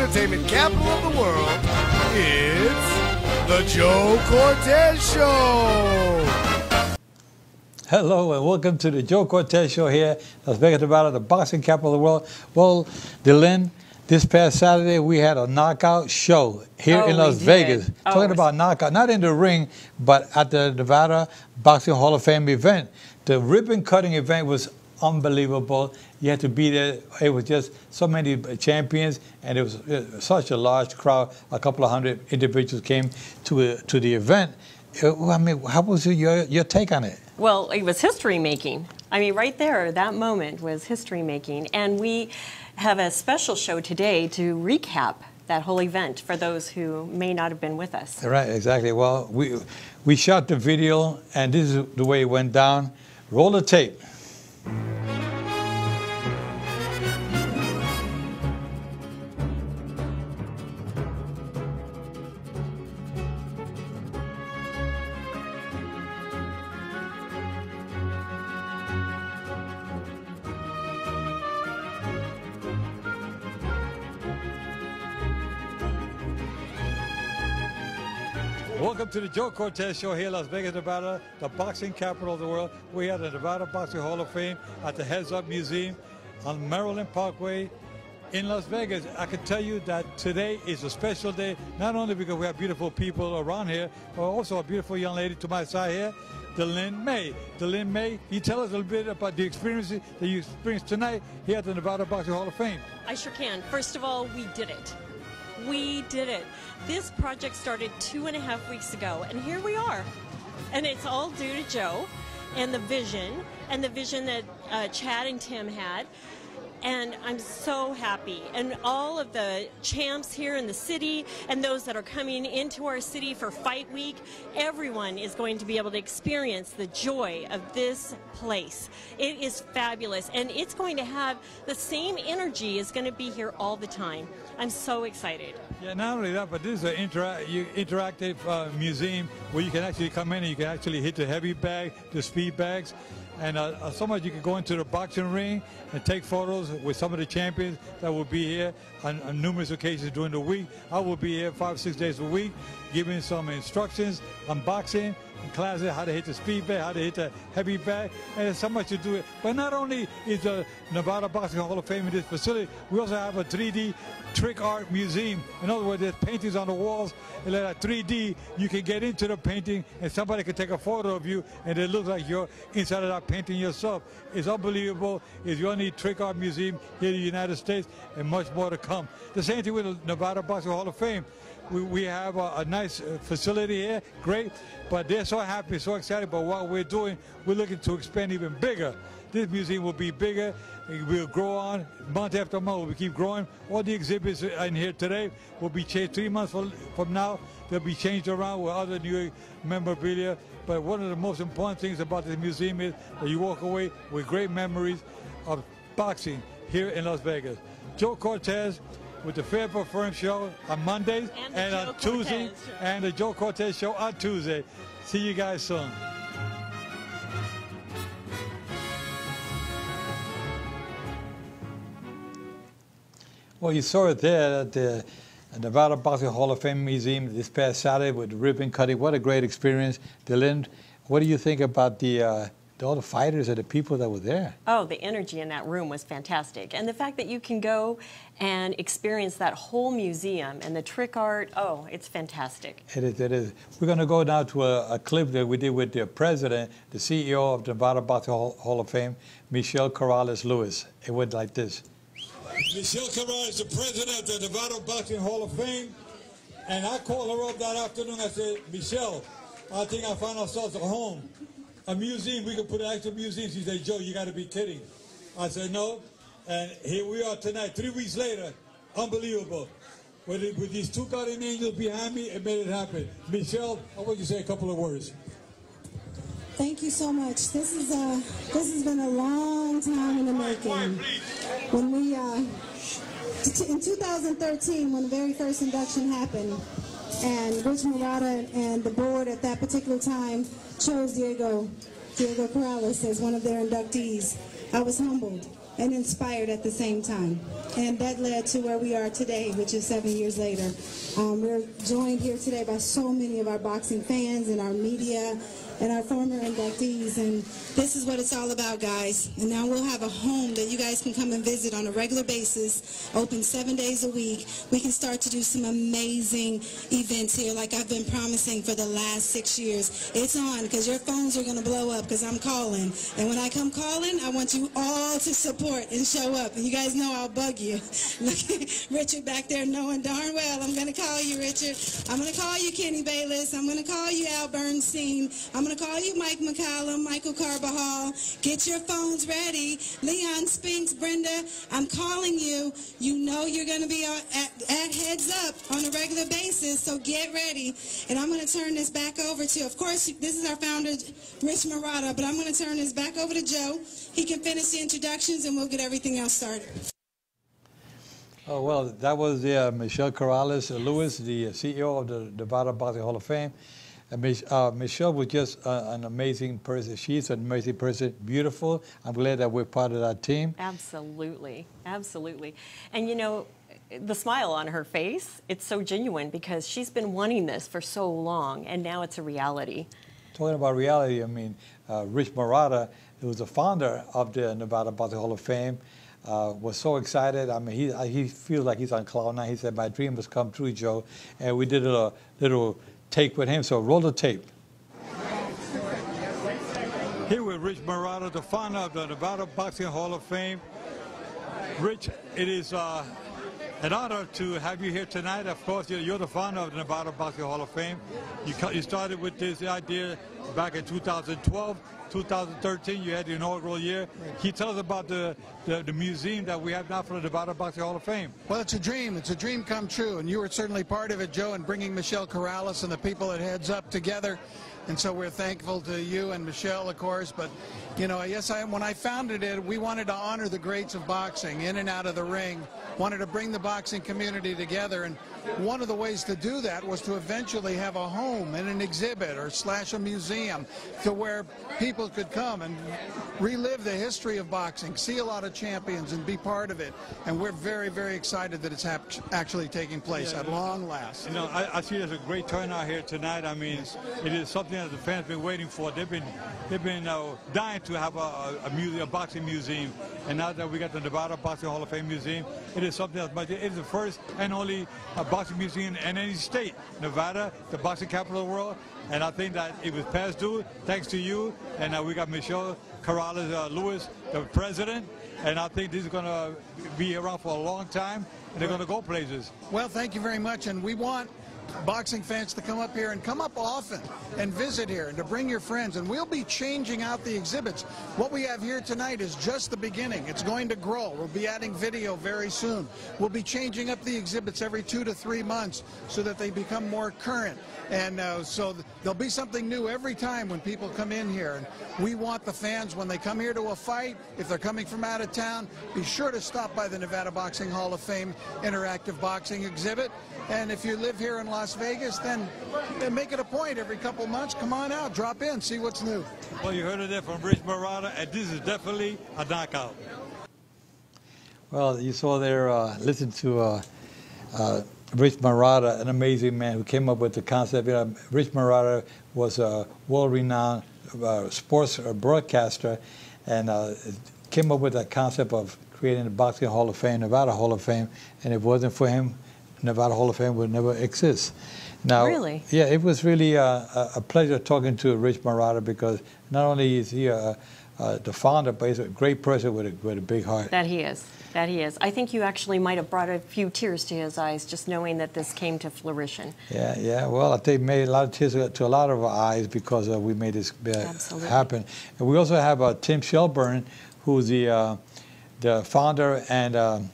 entertainment capital of the world, it's the Joe Cortez Show. Hello and welcome to the Joe Cortez Show here, Las Vegas, Nevada, the boxing capital of the world. Well, Dylan, this past Saturday we had a knockout show here in Las Vegas. Talking about knockout, not in the ring, but at the Nevada Boxing Hall of Fame event. The ribbon cutting event was unbelievable. You had to be there. It was just so many champions, and it was such a large crowd. A couple of hundred individuals came to the event. I mean, how was your take on it? Well, it was history making. I mean, right there, that moment was history making. And we have a special show today to recap that whole event for those who may not have been with us. Right, exactly. Well, we shot the video, and this is the way it went down. Roll the tape. Welcome to the Joe Cortez Show here in Las Vegas, Nevada, the boxing capital of the world. We're at the Nevada Boxing Hall of Fame at the HeadzUp Museum on Maryland Parkway in Las Vegas. I can tell you that today is a special day, not only because we have beautiful people around here, but also a beautiful young lady to my side here, Delynn May. Delynn May, can you tell us a little bit about the experiences that you experienced tonight here at the Nevada Boxing Hall of Fame? I sure can. First of all, we did it. We did it. This project started 2.5 weeks ago, and here we are. And it's all due to Joe and the vision that Chad and Tim had. And I'm so happy. And all of the champs here in the city and those that are coming into our city for Fight Week, everyone is going to be able to experience the joy of this place. It is fabulous. And it's going to have the same energy is going to be here all the time. I'm so excited. Yeah, not only that, but this is an interactive museum where you can actually come in and you can actually hit the heavy bag, the speed bags. And so much you can go into the boxing ring and take photos with some of the champions that will be here on numerous occasions during the week. I will be here 5 or 6 days a week, giving some instructions on boxing and classes, how to hit the speed bag, how to hit the heavy bag, and there's so much to do it. But not only is the Nevada Boxing Hall of Fame in this facility, we also have a 3D trick art museum. In other words, there's paintings on the walls, and like 3D, you can get into the painting, and somebody can take a photo of you, and it looks like you're inside of that painting yourself. It's unbelievable. It's the only trick art museum here in the United States, and much more to come. The same thing with the Nevada Boxing Hall of Fame. We have a nice facility here, great, but they're so happy, so excited about what we're doing. We're looking to expand even bigger. This museum will be bigger. It will grow on month after month. We'll keep growing. All the exhibits in here today will be changed 3 months from now. They'll be changed around with other new memorabilia. But one of the most important things about this museum is that you walk away with great memories of boxing here in Las Vegas. Joe Cortez with the Fair Firm Show on Mondays and on Tuesday, and the Joe Cortez Show on Tuesday. See you guys soon. Well, you saw it there at the Nevada Boxing Hall of Fame Museum this past Saturday with ribbon cutting. What a great experience. Dylan, what do you think about all the fighters and the people that were there? Oh, the energy in that room was fantastic. And the fact that you can go and experience that whole museum and the trick art, oh, it's fantastic. It is, it is. We're going to go now to a clip that we did with the president, the CEO of the Nevada Boxing Hall of Fame, Michelle Corrales-Lewis. It went like this. Michelle Corrales is the president of the Nevada Boxing Hall of Fame. And I called her up that afternoon. I said, Michelle, I think I found ourselves a home. A museum, we could put an actual museum. She said, Joe, you got to be kidding. I said, no. And here we are tonight, 3 weeks later. Unbelievable. With these two guardian angels behind me, it made it happen. Michelle, I want you to say a couple of words. Thank you so much. This has been a long time in the making. When we, in 2013, when the very first induction happened, and Rich Murata and the board at that particular time chose Diego Corrales as one of their inductees, I was humbled. and inspired at the same time. And that led to where we are today, which is 7 years later. We're joined here today by so many of our boxing fans and our media and our former inductees, and this is what it's all about, guys. And now we'll have a home that you guys can come and visit on a regular basis, open 7 days a week. We can start to do some amazing events here like I've been promising for the last 6 years. It's on, because your phones are going to blow up because I'm calling. And when I come calling, I want you all to support and show up. And you guys know I'll bug you. Look at Richard back there knowing darn well I'm going to call you, Richard. I'm going to call you, Kenny Bayless. I'm going to call you, Al Bernstein. I'm going to call you, Mike McCallum, Michael Carbajal. Get your phones ready. Leon Spinks, Brenda, I'm calling you. You know you're going to be at Heads Up on a regular basis, so get ready. And I'm going to turn this back over to, of course, this is our founder, Rich Murata, but I'm going to turn this back over to Joe. He can finish the introductions, and we'll get everything else started. Oh, well, that was Michelle Corrales-Lewis, the CEO of the Nevada Boxing Hall of Fame. Michelle was just an amazing person. She's an amazing person, beautiful. I'm glad that we're part of that team. Absolutely, absolutely. And you know, the smile on her face, it's so genuine because she's been wanting this for so long, and now it's a reality. Talking about reality, I mean, Rich Murata, who was the founder of the Nevada Boxing Hall of Fame, was so excited. I mean, he feels like he's on cloud nine. He said, my dream has come true, Joe. And we did a little take with him, so roll the tape. Here with Rich Murata, the founder of the Nevada Boxing Hall of Fame. Rich, it is an honor to have you here tonight. Of course, you're the founder of the Nevada Boxing Hall of Fame. You started with this idea back in 2012. 2013, you had the inaugural year. Can you tell us about the museum that we have now for the Nevada Boxing Hall of Fame? Well, it's a dream. It's a dream come true, and you were certainly part of it, Joe, in bringing Michelle Corrales and the people at Heads Up together. And so we're thankful to you and Michelle, of course. But, you know, yes, when I founded it, we wanted to honor the greats of boxing in and out of the ring, wanted to bring the boxing community together. And one of the ways to do that was to eventually have a home and an exhibit or / a museum to where people could come and relive the history of boxing, see a lot of champions and be part of it. And we're very, very excited that it's actually taking place at long last. You know, I see there's a great turnout here tonight. I mean, it is something that the fans have been waiting for. They've been dying to have a boxing museum. And now that we got the Nevada Boxing Hall of Fame Museum, it is something else. But it is the first and only boxing museum in any state. Nevada, the boxing capital of the world. And I think that it was past due, thanks to you. And we got Michelle Corrales-Lewis, the president. And I think this is going to be around for a long time. And they're going to go places. Well, thank you very much. And we want boxing fans to come up here and come up often and visit here and to bring your friends, and we'll be changing out the exhibits. What we have here tonight is just the beginning. It's going to grow. We'll be adding video very soon. We'll be changing up the exhibits every 2 to 3 months so that they become more current, and so there'll be something new every time when people come in here. And we want the fans, when they come here to a fight, if they're coming from out of town, be sure to stop by the Nevada Boxing Hall of Fame interactive boxing exhibit. And if you live here in Las Vegas, then make it a point every couple months. Come on out, drop in, see what's new. Well, you heard it there from Rich Murata, and this is definitely a knockout. Well, you saw there, listen to Rich Murata, an amazing man who came up with the concept. You know, Rich Murata was a world-renowned sports broadcaster, and came up with that concept of creating the Boxing Hall of Fame, Nevada Hall of Fame, and if it wasn't for him, Nevada Hall of Fame would never exist. Now, really? Yeah, it was really a pleasure talking to Rich Murata, because not only is he the founder, but he's a great person with a big heart. That he is. That he is. I think you actually might have brought a few tears to his eyes just knowing that this came to fruition. Yeah. Well, I think it made a lot of tears to a lot of our eyes because we made this happen. And we also have Tim Shelburne, who's the founder and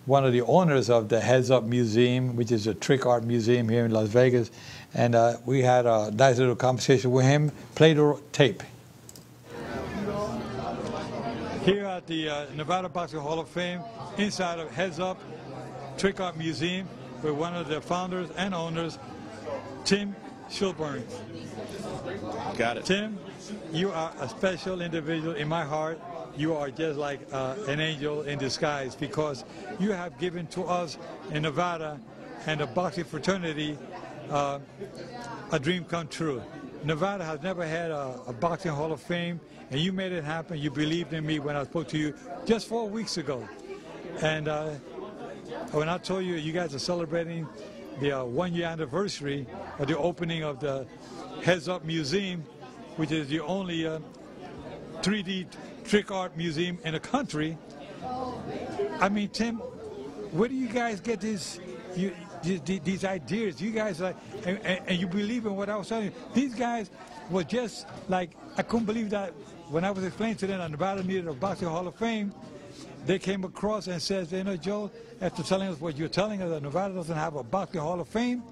one of the owners of the Heads Up Museum, which is a trick art museum here in Las Vegas. And we had a nice little conversation with him. Play the tape. Here at the Nevada Boxing Hall of Fame, inside of Heads Up Trick Art Museum, with one of the founders and owners, Tim Shelburne. Got it. Tim, you are a special individual in my heart. you are just like an angel in disguise, because you have given to us in Nevada and the boxing fraternity a dream come true. Nevada has never had a boxing Hall of Fame, and you made it happen. You believed in me when I spoke to you just 4 weeks ago. And when I told you you guys are celebrating the 1-year anniversary of the opening of the HeadzUp Museum, which is the only 3D trick art museum in the country. I mean, Tim, where do you guys get these ideas? You guys are, and you believe in what I was telling you. These guys were just like, I couldn't believe that when I was explaining to them that Nevada needed a boxing Hall of Fame. They came across and said, you know, Joe, after telling us what you're telling us, that Nevada doesn't have a boxing Hall of Fame.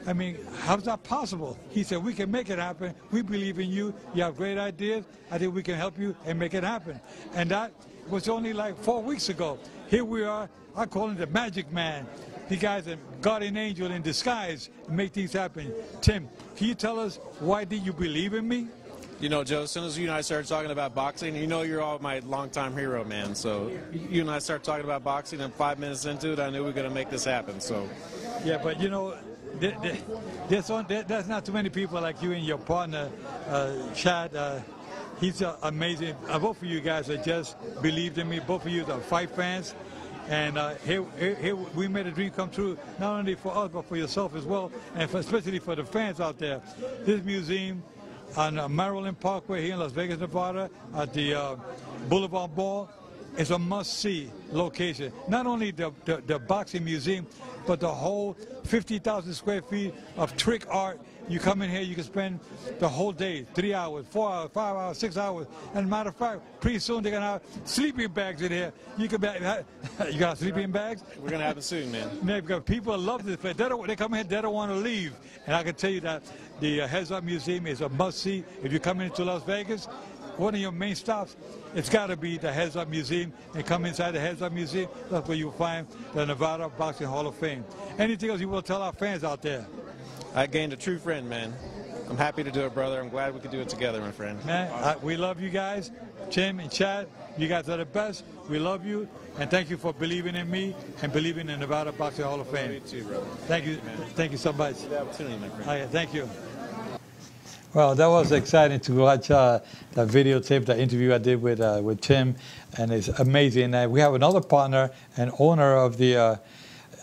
I mean, how's that possible? He said, we can make it happen. We believe in you. You have great ideas. I think we can help you and make it happen. And that was only like 4 weeks ago. Here we are. I call him the magic man. The guy's a guardian angel in disguise to make things happen. Tim, can you tell us, why did you believe in me? You know, Joe, as soon as you and I started talking about boxing, you know you're all my longtime hero, man. So you and I started talking about boxing, and 5 minutes into it, I knew we were going to make this happen. So, yeah, but you know, there's not too many people like you and your partner, Chad. He's amazing. Both of you guys have just believed in me. Both of you are fight fans. And here we made a dream come true, not only for us, but for yourself as well, and especially for the fans out there. This museum on Maryland Parkway here in Las Vegas, Nevada, at the Boulevard Mall, is a must-see location. Not only the boxing museum, but the whole 50,000 square feet of trick art. You come in here, you can spend the whole day, 3 hours, 4 hours, 5 hours, 6 hours. And matter of fact, pretty soon they're going to have sleeping bags in here. You got sleeping bags? We're going to have it soon, man. Yeah, because people love this place. They come in, they don't want to leave. And I can tell you that the HeadzUp Museum is a must-see. If you're coming into Las Vegas, one of your main stops, it's got to be the HeadzUp Museum. And come inside the HeadzUp Museum, that's where you'll find the Nevada Boxing Hall of Fame. Anything else you will tell our fans out there? I gained a true friend, man. I'm happy to do it, brother. I'm glad we could do it together, my friend. Man, we love you guys. Tim and Chad, you guys are the best. We love you, and thank you for believing in me and believing in the Nevada Boxing Hall of Fame. Love you too, brother. Thank you. Thank you so much. For the opportunity, my friend. Okay, thank you. Well, that was exciting to watch that videotape, the interview I did with Tim, and it's amazing. We have another partner and owner of the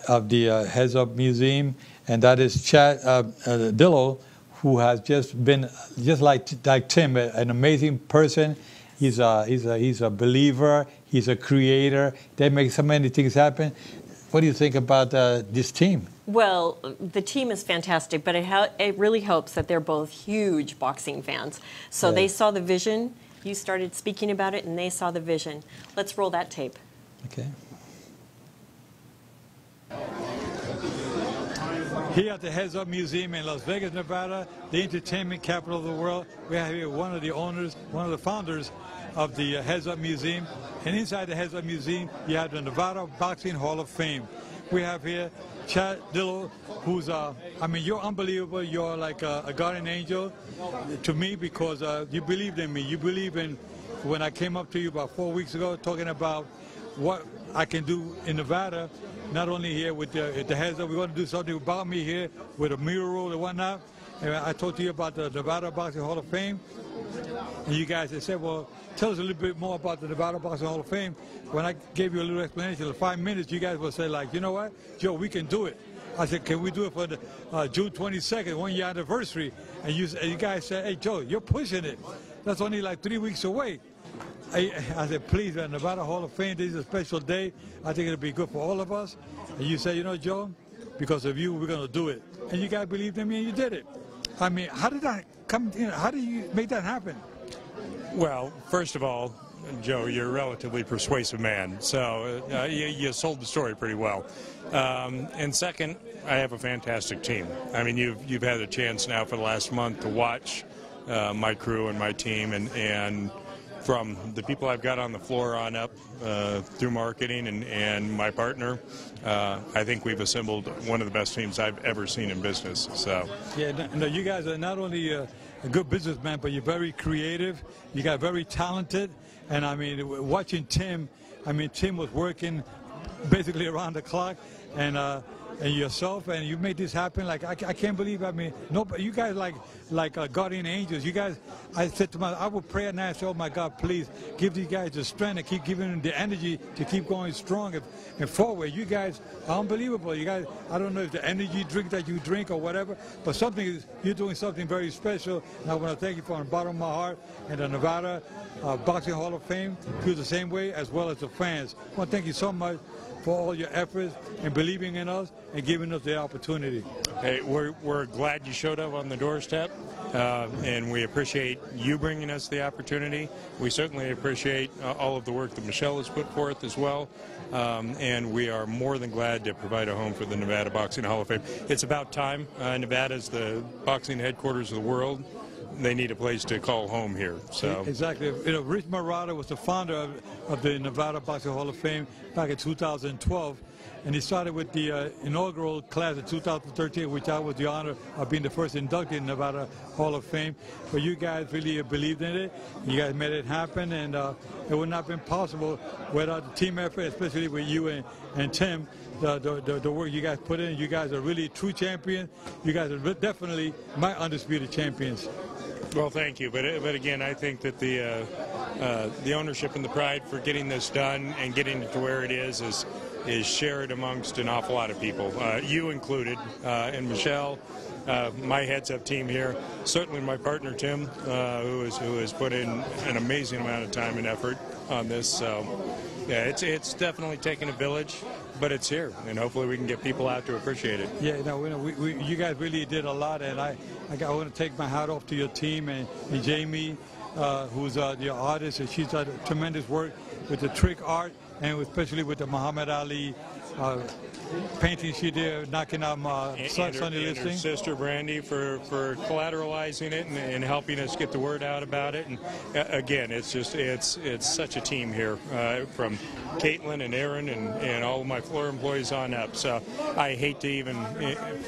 HeadzUp Museum, and that is Chad Dillo, who has just been just like Tim, an amazing person. He's a believer. He's a creator. They make so many things happen. What do you think about this team? Well, the team is fantastic, but it really helps that they're both huge boxing fans. So they saw the vision. You started speaking about it, and they saw the vision. Let's roll that tape. Okay. Here at the HeadzUp Museum in Las Vegas, Nevada, the entertainment capital of the world, we have here one of the owners, one of the founders of the HeadzUp Museum. And inside the HeadzUp Museum, you have the Nevada Boxing Hall of Fame. We have here Chad Dillo, who's, I mean, you're unbelievable. You're like a guardian angel to me, because you believed in me. You believe in, when I came up to you about 4 weeks ago talking about what I can do in Nevada, not only here with the HeadzUp, we want to do something about me here with a mural and whatnot. And I talked to you about the Nevada Boxing Hall of Fame. And you guys had said, well, tell us a little bit more about the Nevada Boxing Hall of Fame. When I gave you a little explanation in 5 minutes, you guys would say, like, you know what, Joe, we can do it. I said, can we do it for the June 22nd, 1-year anniversary? And you guys said, hey, Joe, you're pushing it. That's only like 3 weeks away. I said, please, Nevada Hall of Fame, this is a special day. I think it'll be good for all of us. And you said, you know, Joe, because of you, we're going to do it. And you guys believed in me, and you did it. I mean, how did that come, how did you make that happen? Well, first of all, Joe, you're a relatively persuasive man, so you sold the story pretty well. And second, I have a fantastic team. I mean, you've had a chance now for the last month to watch my crew and my team, and from the people I've got on the floor on up through marketing and my partner, I think we've assembled one of the best teams I've ever seen in business. So yeah, no, you guys are not only a good businessman, but you're very creative. You got very talented. And I mean, watching Tim, I mean, Tim was working basically around the clock, and yourself, and you made this happen. Like I can't believe. I mean, nobody. You guys like guardian angels. You guys. I said to myself, I would pray at night and say, oh my God, please give these guys the strength and keep giving them the energy to keep going strong and forward. You guys are unbelievable. You guys. I don't know if the energy drink that you drink or whatever, but you're doing something very special. And I want to thank you from the bottom of my heart, and the Nevada Boxing Hall of Fame feel the same way, as well as the fans. I want to thank you so much for all your efforts and believing in us and giving us the opportunity. Hey, we're glad you showed up on the doorstep, and we appreciate you bringing us the opportunity. We certainly appreciate all of the work that Michelle has put forth as well, and we are more than glad to provide a home for the Nevada Boxing Hall of Fame. It's about time. Nevada's the boxing headquarters of the world. They need a place to call home here. So exactly. You know, Rich Murata was the founder of the Nevada Boxing Hall of Fame back in 2012, and he started with the inaugural class in 2013, which I was the honor of being the first inducted in Nevada Hall of Fame. But you guys really believed in it. You guys made it happen, and it would not have been possible without the team effort, especially with you and Tim. The work you guys put in. You guys are really true champions. You guys are definitely my undisputed champions. Well, thank you. But again, I think that the ownership and the pride for getting this done and getting it to where it is shared amongst an awful lot of people, you included, and Michelle, my HeadzUp team here, certainly my partner Tim, who has put in an amazing amount of time and effort on this. So, yeah, it's definitely taken a village, but it's here, and hopefully we can get people out to appreciate it. Yeah, no, you guys really did a lot, and I want to take my hat off to your team and Jamie, who's the artist, and she's done tremendous work with the trick art, and especially with the Muhammad Ali painting she did, knocking out Sunday Listing. Her sister Brandy for collateralizing it and helping us get the word out about it. And again, it's such a team here, from Caitlin and Aaron and all of my floor employees on up. So I hate to even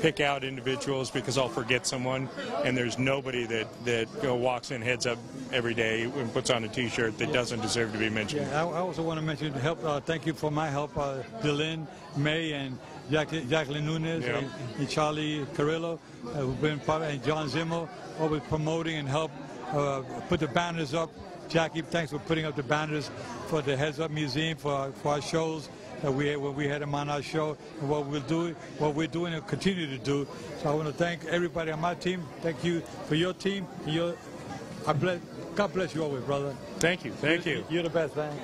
pick out individuals because I'll forget someone, and there's nobody that walks in Heads Up every day and puts on a T-shirt that doesn't deserve to be mentioned. Yeah, I also want to mention help. Thank you for my help, Dylan, May, and Jacqueline Nunes, yeah, and Charlie Carrillo, who've been part of, and John Zimmer, always promoting and help put the banners up. Jackie, thanks for putting up the banners for the Heads Up Museum for our shows that when we had them on our show, and what we're doing and continue to do. So I want to thank everybody on my team. Thank you for your team. God bless you always, brother. Thank you. Thank you. You're the best, man.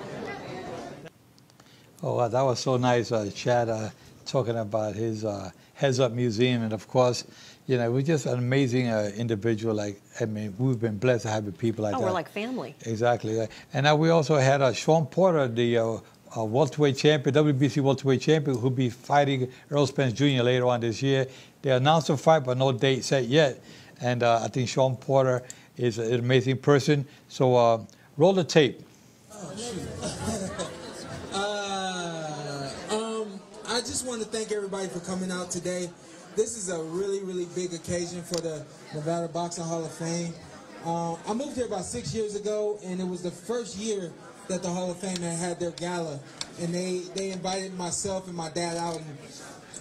Oh, wow, that was so nice, Chad, talking about his Heads Up Museum. And, of course, you know, we're just an amazing individual. Like, I mean, we've been blessed to have people like that. We're like family. Exactly. And now we also had Sean Porter, the welterweight champion, WBC welterweight champion, who'll be fighting Errol Spence Jr. later on this year. They announced the fight, but no date set yet. And I think Sean Porter is an amazing person. So roll the tape. I just want to thank everybody for coming out today. This is a really, really big occasion for the Nevada Boxing Hall of Fame. I moved here about 6 years ago, and it was the first year that the Hall of Fame had their gala. And they invited myself and my dad out. And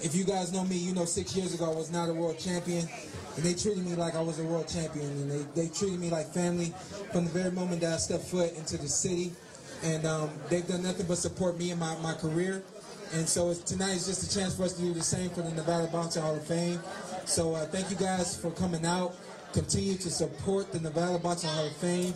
if you guys know me, you know 6 years ago I was not a world champion. And they treated me like I was a world champion. And they treated me like family from the very moment that I stepped foot into the city. And they've done nothing but support me in my career. And so tonight is just a chance for us to do the same for the Nevada Boxing Hall of Fame. So thank you guys for coming out. Continue to support the Nevada Boxing Hall of Fame.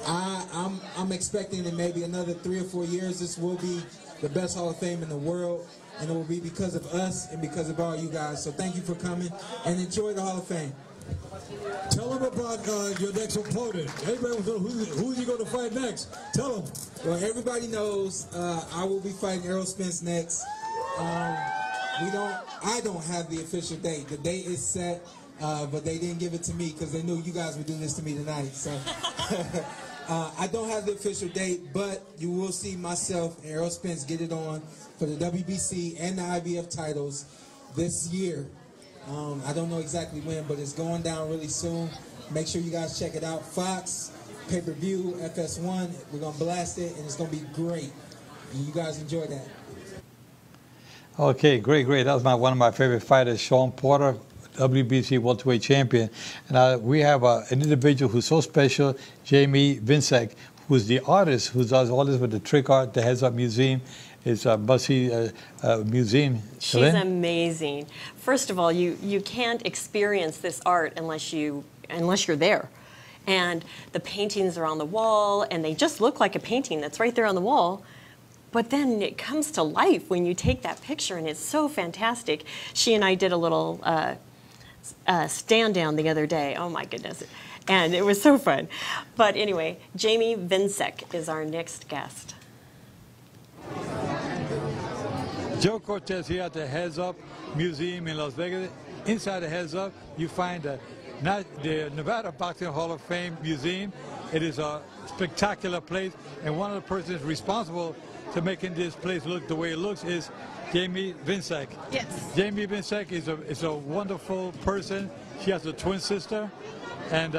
I'm expecting in maybe another 3 or 4 years this will be the best Hall of Fame in the world. And it will be because of us and because of all you guys. So thank you for coming and enjoy the Hall of Fame. Tell them about your next opponent. Everybody wants to know who's you going to fight next. Tell them. Well, everybody knows I will be fighting Errol Spence next. I don't have the official date. The date is set, but they didn't give it to me because they knew you guys would do this to me tonight. So I don't have the official date, but you will see myself and Errol Spence get it on for the WBC and the IBF titles this year. I don't know exactly when, but it's going down really soon. Make sure you guys check it out. Fox, pay-per-view, FS1. We're going to blast it, and it's going to be great. And you guys enjoy that. Okay, great. That was one of my favorite fighters, Sean Porter, WBC welterweight champion. And we have an individual who's so special, Jamie Vincek, who's the artist who does all this with the trick art, the Heads Up Museum. It's a must-see museum. She's amazing. First of all, you can't experience this art unless you're there. And the paintings are on the wall, and they just look like a painting that's right there on the wall. But then it comes to life when you take that picture, and it's so fantastic. She and I did a little stand down the other day. Oh my goodness. And it was so fun. But anyway, Jamie Vincek is our next guest. Joe Cortez here at the Heads Up Museum in Las Vegas. Inside the Heads Up, you find the Nevada Boxing Hall of Fame Museum. It is a spectacular place, and one of the persons responsible to making this place look the way it looks is Jamie Vincek. Yes. Jamie Vincek is a wonderful person. She has a twin sister, and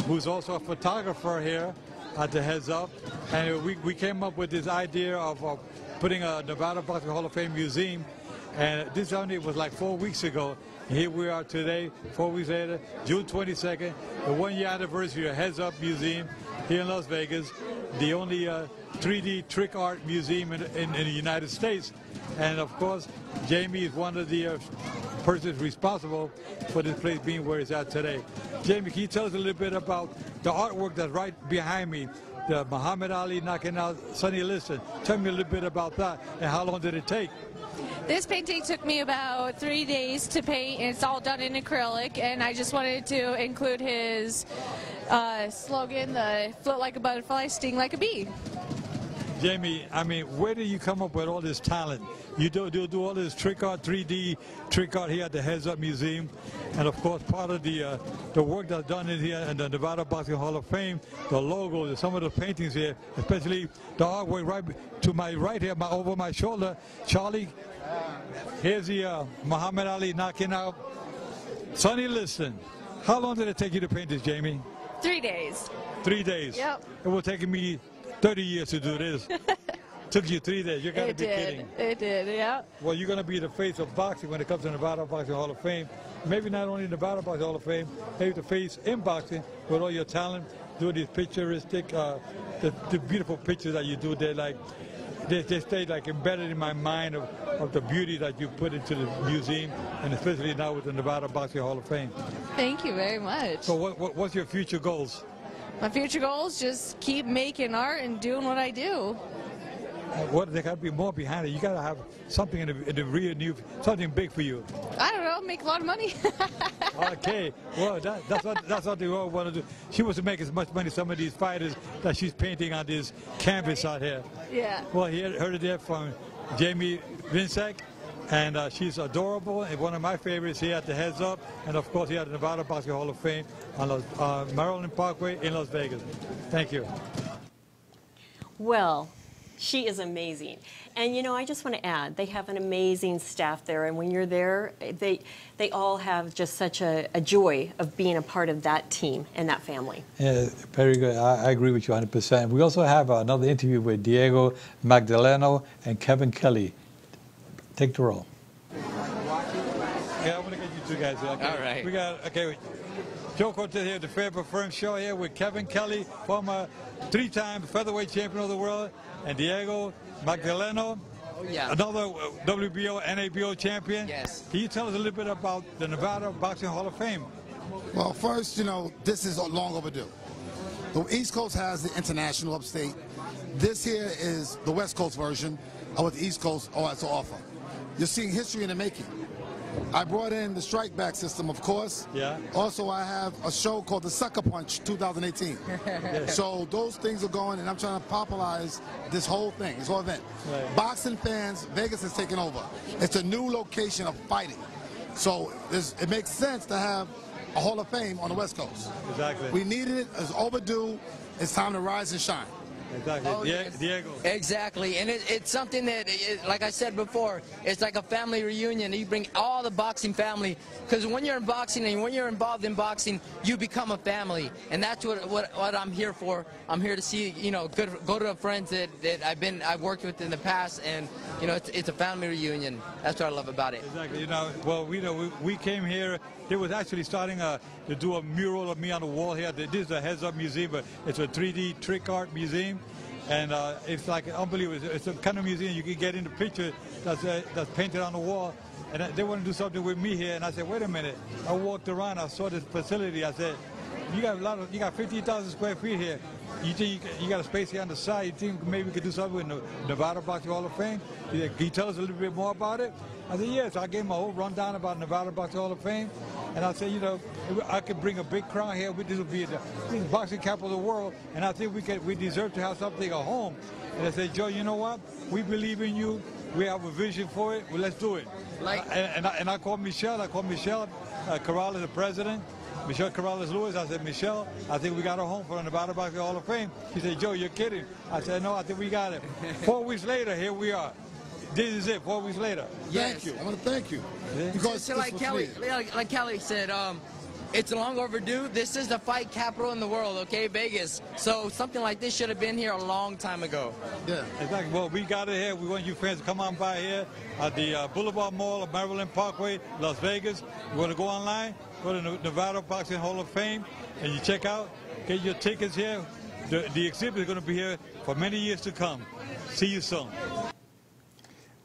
who's also a photographer here at the Heads Up. And we came up with this idea of putting a Nevada Boxing Hall of Fame museum, and this only was like 4 weeks ago. Here we are today, 4 weeks later, June 22nd, the 1-year anniversary of Heads Up Museum here in Las Vegas, the only 3D trick art museum in the United States. And of course, Jamie is one of the persons responsible for this place being where it's at today. Jamie, can you tell us a little bit about the artwork that's right behind me, the Muhammad Ali knocking out Sonny Liston? Tell me a little bit about that, and how long did it take? This painting took me about 3 days to paint, and it's all done in acrylic, and I just wanted to include his slogan, the float like a butterfly, sting like a bee. Jamie, I mean, where do you come up with all this talent? You do all this trick art, 3D trick art here at the Heads Up Museum, and of course part of the work that's done in here in the Nevada Boxing Hall of Fame, the logo, some of the paintings here, especially the artwork right to my right here, over my shoulder. Charlie, here's the Muhammad Ali knocking out Sonny Liston. How long did it take you to paint this, Jamie? 3 days. 3 days? Yep. It will take me 30 years to do this. Took you 3 days. You gotta be kidding. It did, yeah. Well, you're gonna be the face of boxing when it comes to Nevada Boxing Hall of Fame. Maybe not only Nevada Boxing Hall of Fame, maybe the face in boxing with all your talent, doing these picturesque, the beautiful pictures that you do. They stay like embedded in my mind of the beauty that you put into the museum, and especially now with the Nevada Boxing Hall of Fame. Thank you very much. So what's your future goals? My future goals, just keep making art and doing what I do. There got to be more behind it. You got to have something in the real new, something big for you. I don't know, make a lot of money. Okay, well, that's what they all want to do. She wants to make as much money as some of these fighters that she's painting on this canvas out here. Yeah. Well, you heard it there from Jamie Vincek, and she's adorable and one of my favorites here at the Heads Up, and of course here at the Nevada Boxing Hall of Fame on Maryland Parkway in Las Vegas. Thank you. Well, she is amazing. And, you know, I just want to add, they have an amazing staff there. And when you're there, they all have just such a joy of being a part of that team and that family. Yeah, very good. I agree with you 100%. We also have another interview with Diego Magdaleno and Kevin Kelly. Take the roll. Yeah, I want to get you two guys. Okay. All right. We got, Joe Cortez here, the Fair But Firm Show here with Kevin Kelly, former 3-time featherweight champion of the world, and Diego Magdaleno, another WBO, NABO champion. Yes. Can you tell us a little bit about the Nevada Boxing Hall of Fame? Well, first, this is long overdue. The East Coast has the international upstate. This here is the West Coast version of what the East Coast has to offer. You're seeing history in the making. I brought in the strike back system, of course. Yeah. Also, I have a show called the Sucker Punch 2018. So those things are going, and I'm trying to popularize this whole thing, this whole event. Right. Boxing fans, Vegas has taken over. It's a new location of fighting. So it makes sense to have a Hall of Fame on the West Coast. Exactly. We needed it. It's overdue. It's time to rise and shine. Exactly. Oh, yes. Diego. Exactly, and it's something that, like I said before, it's like a family reunion. You bring all the boxing family, because when you're in boxing and when you're involved in boxing, you become a family, and that's what I'm here for. I'm here to see, you know, go to friends that I've worked with in the past, and you know, it's a family reunion. That's what I love about it. Exactly. You know, well, we came here. They was actually starting to do a mural of me on the wall here. This is the HeadzUp Museum, but it's a 3D trick art museum, and it's like unbelievable. It's a kind of museum you can get in the picture that's painted on the wall. And they want to do something with me here, and I said, wait a minute. I walked around, I saw this facility. I said, you got 15,000 square feet here. You think you got a space here on the side? You think maybe we could do something with the Nevada Boxing Hall of Fame? Can you tell us a little bit more about it? I said, yes. I gave him a whole rundown about Nevada Boxing Hall of Fame. And I said, you know, I could bring a big crowd here. This will be the boxing capital of the world. And I think we deserve to have something at home. And I said, Joe, you know what? We believe in you. We have a vision for it. Well, let's do it. And I called Michelle. Corrales, the president. Michelle Corrales Lewis. I said, Michelle, I think we got a home for the Nevada Boxing Hall of Fame. She said, Joe, you're kidding. I said, no, I think we got it. 4 weeks later, here we are. This is it. 4 weeks later. Yes. Thank you. I want to thank you. Yeah. Because So like Kelly said, it's long overdue. This is the fight capital in the world, okay, Vegas. So something like this should have been here a long time ago. Yeah. Exactly. Well, we got it here. We want you fans to come on by here at the Boulevard Mall of Maryland Parkway, Las Vegas. You want to go online, go to the Nevada Boxing Hall of Fame, and you check out, get your tickets here. The exhibit is going to be here for many years to come. See you soon.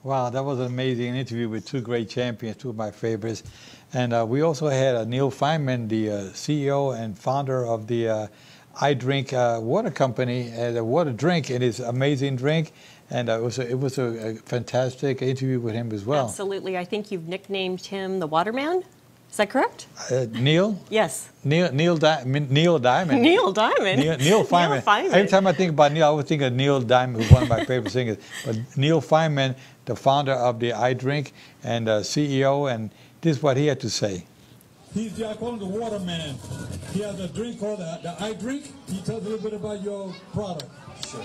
Wow, that was an amazing interview with two great champions, two of my favorites. And we also had Neil Feynman, the CEO and founder of the I Drink water company, the water drink, and his amazing drink. And it was a fantastic interview with him as well. Absolutely. I think you've nicknamed him the Waterman. Is that correct? Neil? Yes. Neil Diamond. Neil Diamond. Neil Feynman. Every time I think about Neil, I always think of Neil Diamond, who's one of my favorite singers. But Neil Feynman, the founder of the I Drink and CEO, and this is what he had to say. I call him the Waterman. He has a drink called the I Drink. Can you tell us a little bit about your product? Sure.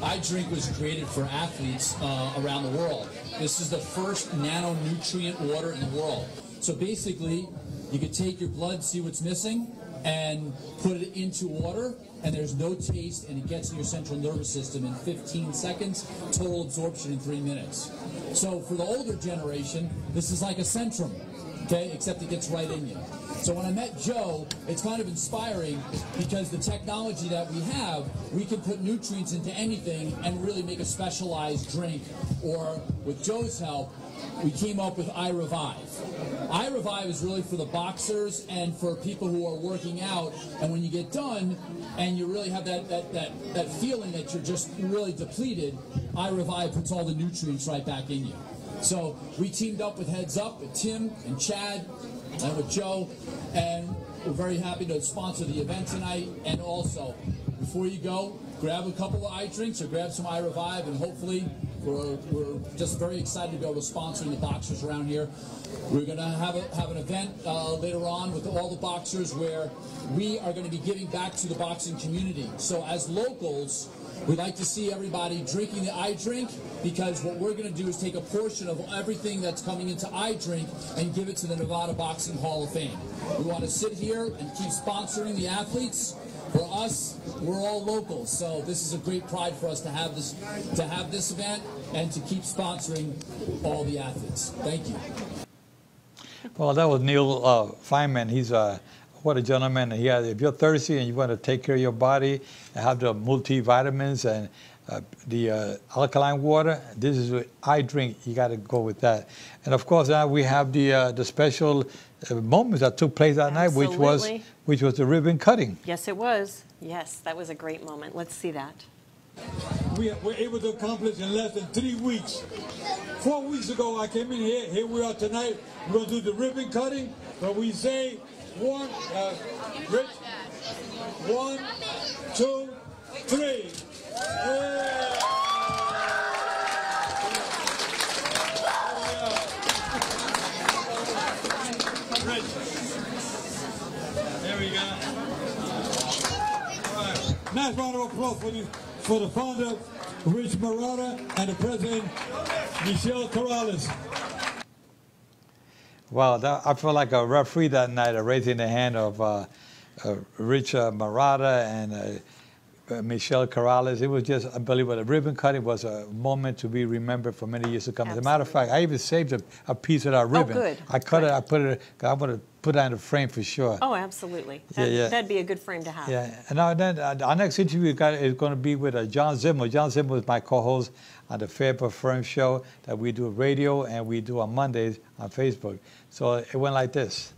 I Drink was created for athletes around the world. This is the first nano-nutrient water in the world. So basically, you could take your blood, see what's missing, and put it into water, and there's no taste, and it gets in your central nervous system in 15 seconds, total absorption in 3 minutes. So for the older generation, this is like a Centrum, okay, except it gets right in you. So when I met Joe, it's kind of inspiring because the technology that we have, we can put nutrients into anything and really make a specialized drink. Or with Joe's help, we came up with iRevive. iRevive is really for the boxers and for people who are working out. And when you get done and you really have that feeling that you're just really depleted, iRevive puts all the nutrients right back in you. So we teamed up with HeadzUp, with Tim and Chad, and with Joe, and we're very happy to sponsor the event tonight. And also, before you go, grab a couple of iDrinks or grab some iRevive, and hopefully we're just very excited to be able to sponsor the boxers around here. We're going to have an event later on with all the boxers where we are going to be giving back to the boxing community. So as locals, we'd like to see everybody drinking the iDrink, because what we're going to do is take a portion of everything that's coming into iDrink and give it to the Nevada Boxing Hall of Fame. We want to sit here and keep sponsoring the athletes. For us, we're all locals, so this is a great pride for us to have this event and to keep sponsoring all the athletes. Thank you. Well, that was Neil Feynman. He's what a gentleman. If you're thirsty and you want to take care of your body and have the multivitamins and the alkaline water, this is what I Drink. You got to go with that. And of course, now we have the special moments that took place that night, which was the ribbon cutting. Yes, it was. Yes, that was a great moment. Let's see that. We're able to accomplish in less than 3 weeks. 4 weeks ago, I came in here. Here we are tonight. We're going to do the ribbon cutting. But we say, Rich, 1, 2, 3. Yeah. Rich. There we go. All right. Nice round of applause for the founder, Rich Marotta, and the president, Michelle Corrales. Wow, I feel like a referee that night, raising the hand of Rich Marotta and Michelle Corrales. It was just unbelievable. The ribbon cutting was a moment to be remembered for many years to come. Absolutely. As a matter of fact, I even saved a piece of that ribbon. Oh, good. I cut it, I put it, I want to put that in a frame for sure. Oh, absolutely. That'd be a good frame to have. Yeah, and now then, our next interview is going to be with John Zimmer. John Zimmer is my co-host on the Fairport Firm show that we do radio and we do on Mondays on Facebook. So it went like this.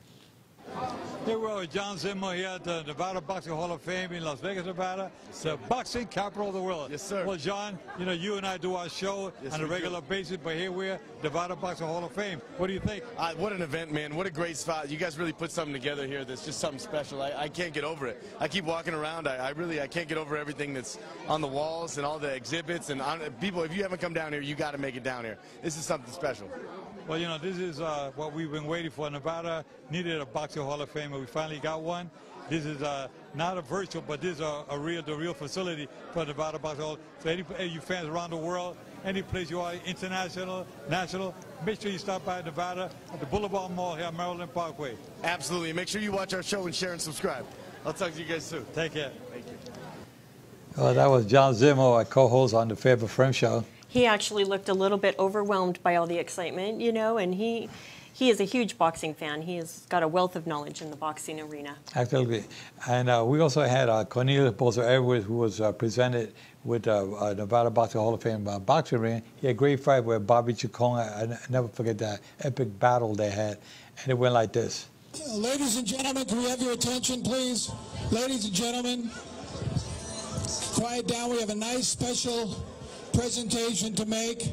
Here we are with John Zimmer here at the Nevada Boxing Hall of Fame in Las Vegas, Nevada, the boxing capital of the world. Yes, sir. Well, John, you and I do our show on a regular basis, but here we're Nevada Boxing Hall of Fame. What do you think? What an event, man. What a great spot. You guys really put something together here that's just something special. I can't get over it. I keep walking around. I can't get over everything that's on the walls and all the exhibits. And people, if you haven't come down here, you got to make it down here. This is something special. Well, this is what we've been waiting for. Nevada needed a Boxing Hall of Fame, and we finally got one. This is not a virtual, but this is the real facility for Nevada Boxing Hall. So any you fans around the world, any place you are, international, national, make sure you stop by Nevada at the Boulevard Mall here on Maryland Parkway. Absolutely. Make sure you watch our show and share and subscribe. I'll talk to you guys soon. Take care. Thank you. Well, that was John Zimmer, our co-host on the Fairport Firm show. He actually looked a little bit overwhelmed by all the excitement, and he is a huge boxing fan. He has got a wealth of knowledge in the boxing arena. Absolutely. And we also had Cornelius Bolzer-Edwards, who was presented with Nevada Boxing Hall of Fame boxing ring. He had a great fight with Bobby Chacon. I never forget that epic battle they had. And it went like this. Ladies and gentlemen, can we have your attention, please? Ladies and gentlemen, quiet down. We have a nice special presentation to make.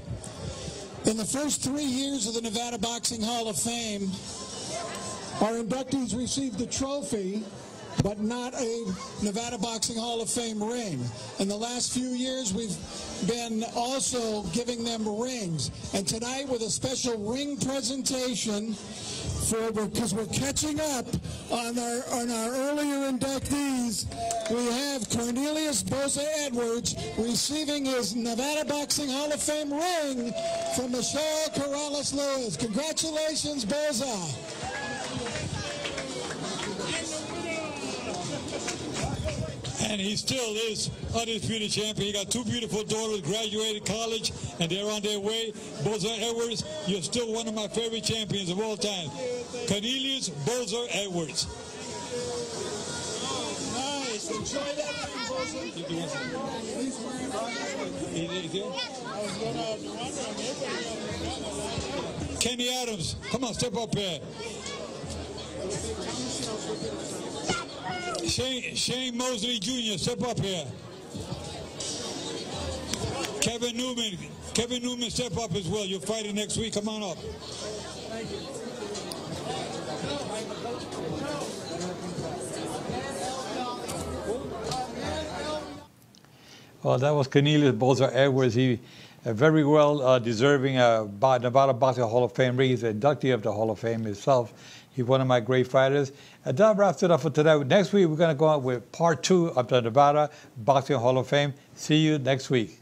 In the first 3 years of the Nevada Boxing Hall of Fame, our inductees received a trophy, but not a Nevada Boxing Hall of Fame ring. In the last few years, we've been also giving them rings. And tonight, with a special ring presentation, because we're catching up on our earlier inductees, we have Cornelius Bolzer-Edwards receiving his Nevada Boxing Hall of Fame ring from Michelle Corrales-Lewis. Congratulations, Bolzer. And he still is undisputed champion. He got two beautiful daughters, graduated college, and they're on their way. Bolzer-Edwards, you're still one of my favorite champions of all time. Cornelius Bolzer-Edwards. Nice. Enjoy that ring, Bolzer. Kenny Adams, come on, step up here. Shane Mosley Jr., step up here. Kevin Newman, step up as well. You're fighting next week. Come on up. Thank you. Well, that was Cornelius Bolzer-Edwards. He very well deserving Nevada Boxing Hall of Fame ring. He's an inductee of the Hall of Fame himself. He's one of my great fighters. And that wraps it up for today. Next week, we're going to go out with part 2 of the Nevada Boxing Hall of Fame. See you next week.